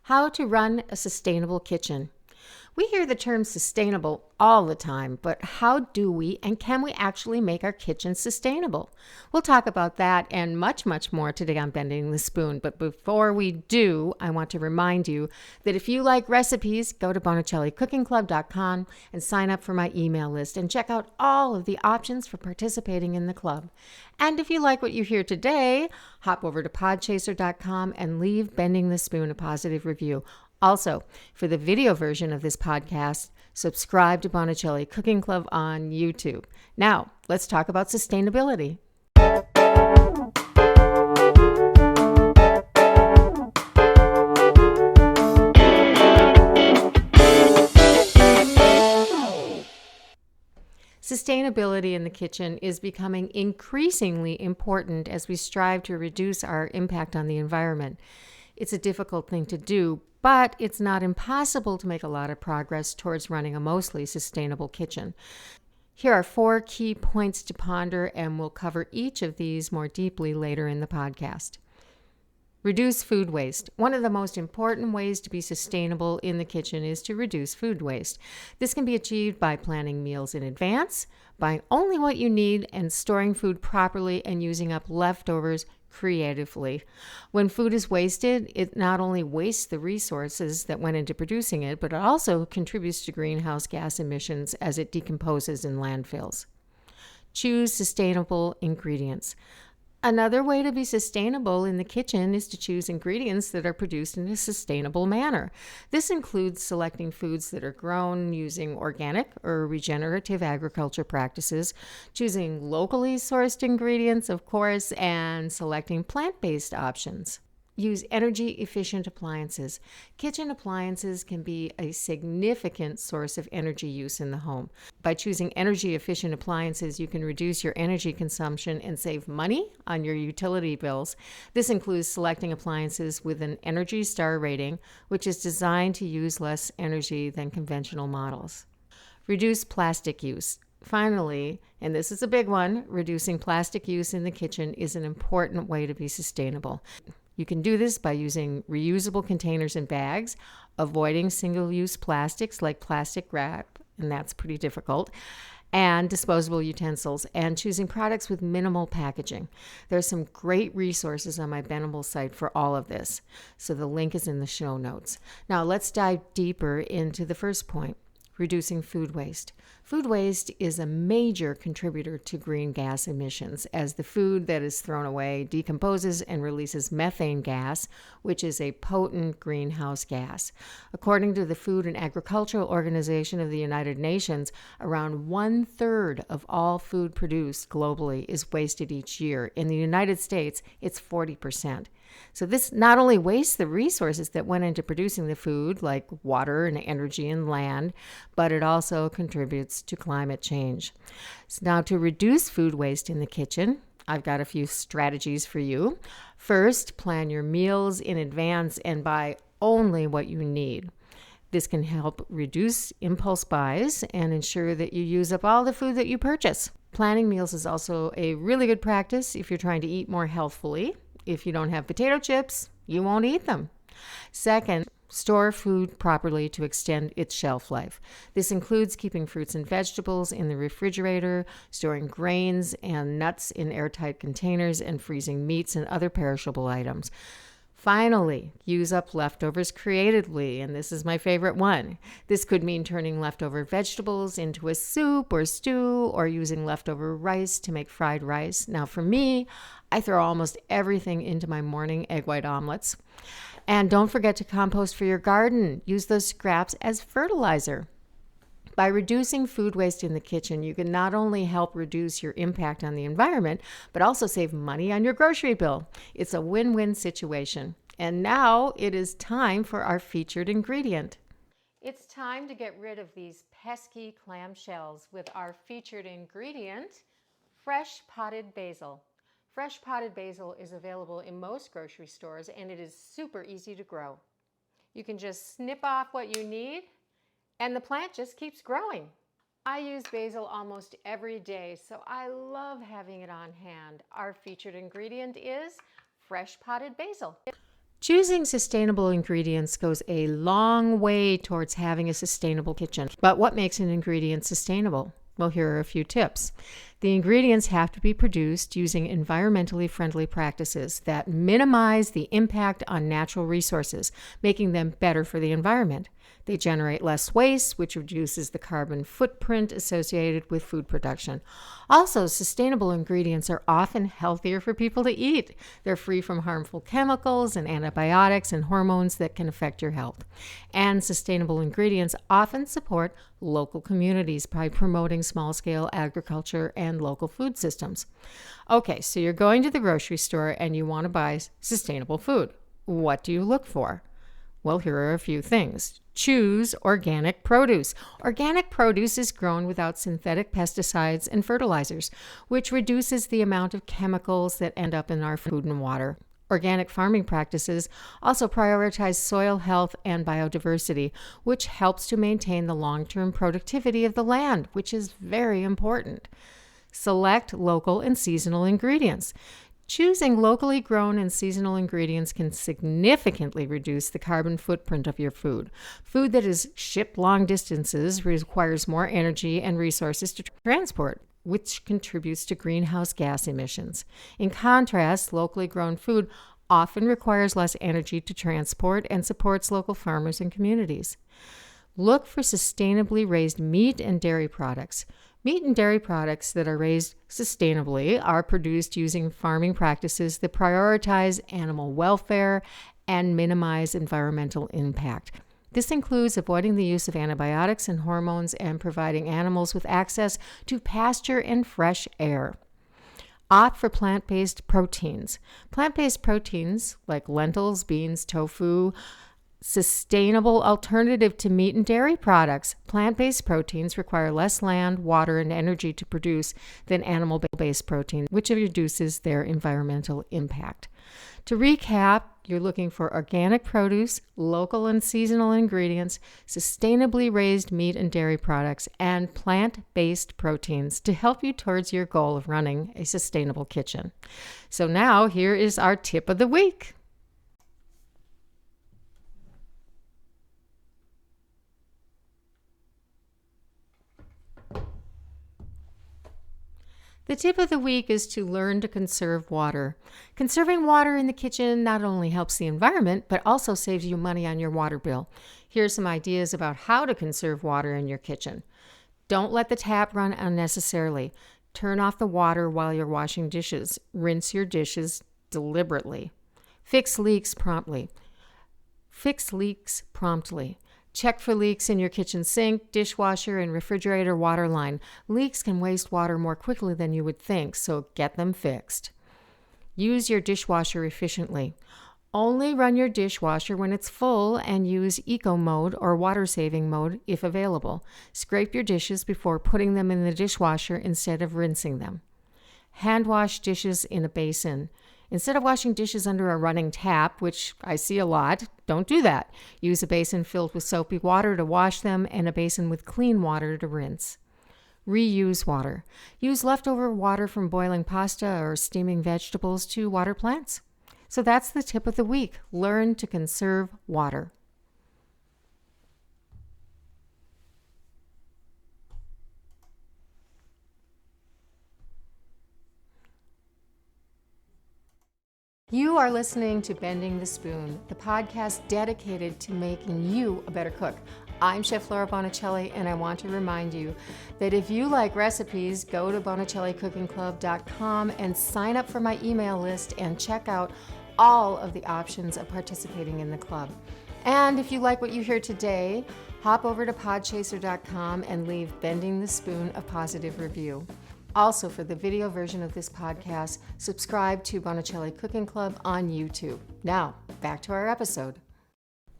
How to run a sustainable kitchen. We hear the term sustainable all the time, but how do we and can we actually make our kitchen sustainable? We'll talk about that and much, much more today on Bending the Spoon. But before we do, I want to remind you that if you like recipes, go to BonicelliCookingClub.com and sign up for my email list and check out all of the options for participating in the club. And if you like what you hear today, hop over to Podchaser.com and leave Bending the Spoon a positive review. Also, for the video version of this podcast, subscribe to Bonicelli Cooking Club on YouTube. Now, let's talk about sustainability. Sustainability in the kitchen is becoming increasingly important as we strive to reduce our impact on the environment. It's a difficult thing to do, but it's not impossible to make a lot of progress towards running a mostly sustainable kitchen. Here are 4 key points to ponder, and we'll cover each of these more deeply later in the podcast. Reduce food waste. One of the most important ways to be sustainable in the kitchen is to reduce food waste. This can be achieved by planning meals in advance, buying only what you need, and storing food properly and using up leftovers creatively. When food is wasted, it not only wastes the resources that went into producing it, but it also contributes to greenhouse gas emissions as it decomposes in landfills. Choose sustainable ingredients. Another way to be sustainable in the kitchen is to choose ingredients that are produced in a sustainable manner. This includes selecting foods that are grown using organic or regenerative agriculture practices, choosing locally sourced ingredients, of course, and selecting plant-based options. Use energy-efficient appliances. Kitchen appliances can be a significant source of energy use in the home. By choosing energy-efficient appliances, you can reduce your energy consumption and save money on your utility bills. This includes selecting appliances with an Energy Star rating, which is designed to use less energy than conventional models. Reduce plastic use. Finally, and this is a big one, reducing plastic use in the kitchen is an important way to be sustainable. You can do this by using reusable containers and bags, avoiding single-use plastics like plastic wrap, and that's pretty difficult, and disposable utensils, and choosing products with minimal packaging. There's some great resources on my Bendable site for all of this, so the link is in the show notes. Now let's dive deeper into the first point. Reducing food waste. Food waste is a major contributor to green gas emissions as the food that is thrown away decomposes and releases methane gas, which is a potent greenhouse gas. According to the Food and Agricultural Organization of the United Nations, around 1/3 of all food produced globally is wasted each year. In the United States, it's 40%. So this not only wastes the resources that went into producing the food, like water and energy and land, but it also contributes to climate change. So now, to reduce food waste in the kitchen, I've got a few strategies for you. First, plan your meals in advance and buy only what you need. This can help reduce impulse buys and ensure that you use up all the food that you purchase. Planning meals is also a really good practice if you're trying to eat more healthfully. If you don't have potato chips, you won't eat them. Second, store food properly to extend its shelf life. This includes keeping fruits and vegetables in the refrigerator, storing grains and nuts in airtight containers, and freezing meats and other perishable items. Finally, use up leftovers creatively, and this is my favorite one. This could mean turning leftover vegetables into a soup or stew, or using leftover rice to make fried rice. Now, for me, I throw almost everything into my morning egg white omelets. And don't forget to compost for your garden. Use those scraps as fertilizer. By reducing food waste in the kitchen, you can not only help reduce your impact on the environment, but also save money on your grocery bill. It's a win-win situation. And now it is time for our featured ingredient. It's time to get rid of these pesky clamshells with our featured ingredient, fresh potted basil. Fresh potted basil is available in most grocery stores, and it is super easy to grow. You can just snip off what you need, and the plant just keeps growing. I use basil almost every day, so I love having it on hand. Our featured ingredient is fresh potted basil. Choosing sustainable ingredients goes a long way towards having a sustainable kitchen. But what makes an ingredient sustainable? Well, here are a few tips. The ingredients have to be produced using environmentally friendly practices that minimize the impact on natural resources, making them better for the environment. They generate less waste, which reduces the carbon footprint associated with food production. Also, sustainable ingredients are often healthier for people to eat. They're free from harmful chemicals and antibiotics and hormones that can affect your health. And sustainable ingredients often support local communities by promoting small-scale agriculture and local food systems. Okay, so you're going to the grocery store and you want to buy sustainable food. What do you look for? Well, here are a few things. Choose organic produce. Organic produce is grown without synthetic pesticides and fertilizers, which reduces the amount of chemicals that end up in our food and water. Organic farming practices also prioritize soil health and biodiversity, which helps to maintain the long-term productivity of the land, which is very important. Select local and seasonal ingredients. Choosing locally grown and seasonal ingredients can significantly reduce the carbon footprint of your food. Food that is shipped long distances requires more energy and resources to transport, which contributes to greenhouse gas emissions. In contrast, locally grown food often requires less energy to transport and supports local farmers and communities. Look for sustainably raised meat and dairy products. Meat and dairy products that are raised sustainably are produced using farming practices that prioritize animal welfare and minimize environmental impact. This includes avoiding the use of antibiotics and hormones and providing animals with access to pasture and fresh air. Opt for plant-based proteins. Plant-based proteins like lentils, beans, tofu, sustainable alternative to meat and dairy products. Plant-based proteins require less land, water, and energy to produce than animal-based protein, which reduces their environmental impact. To recap, you're looking for organic produce, local and seasonal ingredients, sustainably raised meat and dairy products, and plant-based proteins to help you towards your goal of running a sustainable kitchen. So now here is our tip of the week. The tip of the week is to learn to conserve water. Conserving water in the kitchen not only helps the environment, but also saves you money on your water bill. Here are some ideas about how to conserve water in your kitchen. Don't let the tap run unnecessarily. Turn off the water while you're washing dishes. Rinse your dishes deliberately. Fix leaks promptly. Check for leaks in your kitchen sink, dishwasher, and refrigerator water line. Leaks can waste water more quickly than you would think, so get them fixed. Use your dishwasher efficiently. Only run your dishwasher when it's full and use eco mode or water saving mode if available. Scrape your dishes before putting them in the dishwasher instead of rinsing them. Hand wash dishes in a basin. Instead of washing dishes under a running tap, which I see a lot, don't do that. Use a basin filled with soapy water to wash them and a basin with clean water to rinse. Reuse water. Use leftover water from boiling pasta or steaming vegetables to water plants. So that's the tip of the week. Learn to conserve water. You are listening to Bending the Spoon, the podcast dedicated to making you a better cook. I'm Chef Laura Bonicelli, and I want to remind you that if you like recipes, go to BonicelliCookingClub.com and sign up for my email list and check out all of the options of participating in the club. And if you like what you hear today, hop over to Podchaser.com and leave Bending the Spoon a positive review. Also, for the video version of this podcast, subscribe to Bonicelli Cooking Club on YouTube. Now, back to our episode.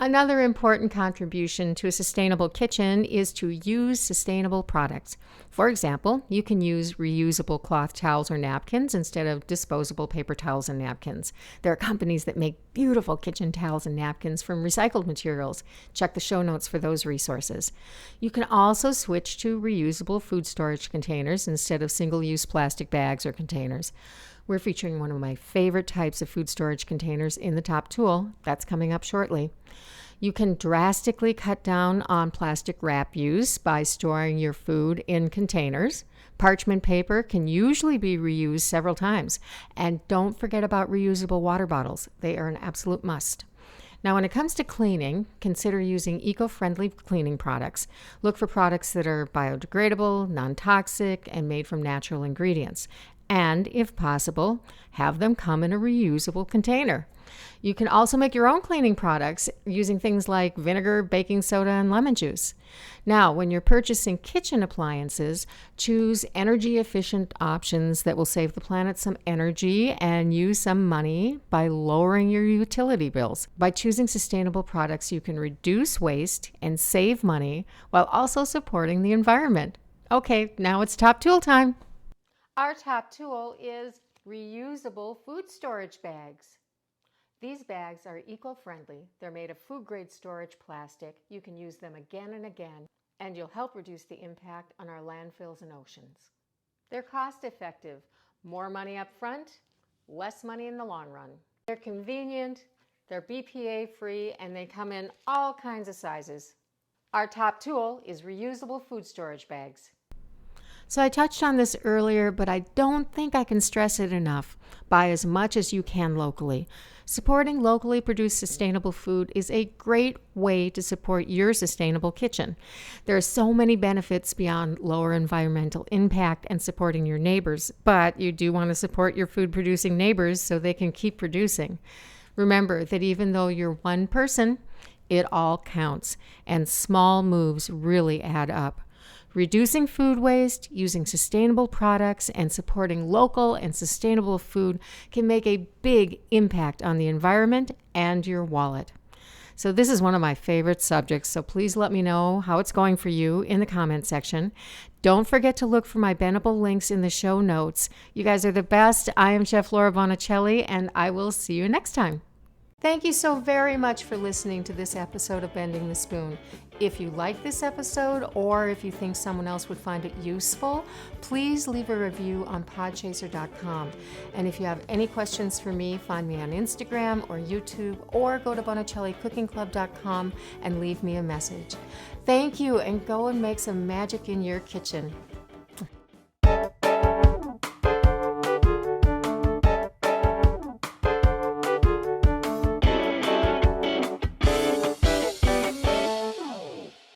Another important contribution to a sustainable kitchen is to use sustainable products. For example, you can use reusable cloth towels or napkins instead of disposable paper towels and napkins. There are companies that make beautiful kitchen towels and napkins from recycled materials. Check the show notes for those resources. You can also switch to reusable food storage containers instead of single-use plastic bags or containers. We're featuring one of my favorite types of food storage containers in the top tool. That's coming up shortly. You can drastically cut down on plastic wrap use by storing your food in containers. Parchment paper can usually be reused several times. And don't forget about reusable water bottles. They are an absolute must. Now, when it comes to cleaning, consider using eco-friendly cleaning products. Look for products that are biodegradable, non-toxic, and made from natural ingredients. And, if possible, have them come in a reusable container. You can also make your own cleaning products using things like vinegar, baking soda, and lemon juice. Now, when you're purchasing kitchen appliances, choose energy-efficient options that will save the planet some energy and use some money by lowering your utility bills. By choosing sustainable products, you can reduce waste and save money while also supporting the environment. Okay, now it's top tool time. Our top tool is reusable food storage bags. These bags are eco-friendly. They're made of food-grade storage plastic. You can use them again and again, and you'll help reduce the impact on our landfills and oceans. They're cost-effective. More money up front, less money in the long run. They're convenient, they're BPA-free, and they come in all kinds of sizes. Our top tool is reusable food storage bags. So I touched on this earlier, but I don't think I can stress it enough. Buy as much as you can locally. Supporting locally produced sustainable food is a great way to support your sustainable kitchen. There are so many benefits beyond lower environmental impact and supporting your neighbors, but you do want to support your food-producing neighbors so they can keep producing. Remember that even though you're one person, it all counts, and small moves really add up. Reducing food waste, using sustainable products, and supporting local and sustainable food can make a big impact on the environment and your wallet. So this is one of my favorite subjects, so please let me know how it's going for you in the comment section. Don't forget to look for my bendable links in the show notes. You guys are the best. I am Chef Laura Bonicelli, and I will see you next time. Thank you so very much for listening to this episode of Bending the Spoon. If you like this episode, or if you think someone else would find it useful, please leave a review on podchaser.com. And if you have any questions for me, find me on Instagram or YouTube, or go to bonicellicookingclub.com and leave me a message. Thank you, and go and make some magic in your kitchen.